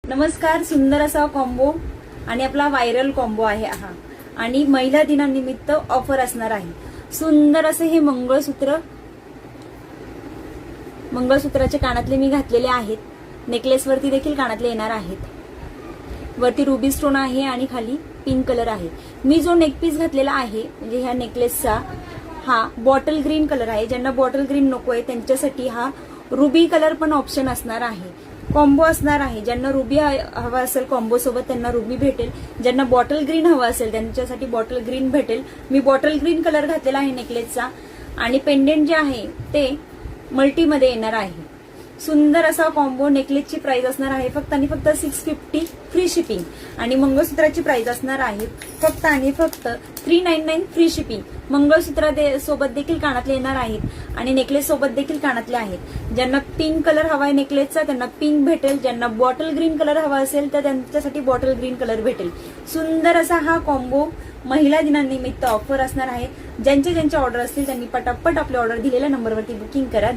नमस्कार. सुंदर असा कॉम्बो आणि आपला व्हायरल कॉम्बो आहे हा. आणि महिला दिनानिमित्त ऑफर असणार आहे. सुंदर असे हे मंगळसूत्राचे कानातले मी घातलेले आहेत. नेकलेस वरती देखील कानातले येणार आहेत. वरती रुबी स्टोन आहे आणि खाली पिंक कलर आहे. मी जो नेकपीस घातलेला आहे म्हणजे ह्या नेकलेसचा हा बॉटल ग्रीन कलर आहे. ज्यांना बॉटल ग्रीन नको आहे त्यांच्यासाठी हा रुबी कलर पण ऑप्शन असणार आहे. कॉम्बो असणार आहे. ज्यांना रुबी हवा असेल कॉम्बो सोबत त्यांना रुबी भेटेल. ज्यांना बॉटल ग्रीन हवा असेल त्यांच्यासाठी बॉटल ग्रीन भेटेल. मी बॉटल ग्रीन कलर घातलेला आहे नेकलेसचा. आणि पेंडेंट जे आहे ते मल्टीमध्ये येणार आहे. सुंदर असा कॉम्बो. नेकलेसची प्राइस असणार आहे फक्त आणि फक्त 650 फ्री शिपिंग. आणि मंगळसूत्राची प्राइस असणार आहे फक्त आणि फक्त 399 फ्री शिपिंग. मंगळसूत्र सोबत देखील कानातले येणार आहेत आणि नेकलेस सोबत देखील कानातले आहेत. ज्यांना पिंक कलर हवा आहे नेकलेसचा त्यांना पिंक भेटेल. ज्यांना बॉटल ग्रीन कलर हवा असेल तर त्यांच्यासाठी बॉटल ग्रीन कलर भेटेल. सुंदर असा हा कॉम्बो महिला दिनानिमित्त ऑफर असणार आहे. ज्यांचे ऑर्डर असतील त्यांनी पटापट आपले ऑर्डर दिलेल्या नंबरवरती बुकिंग करा.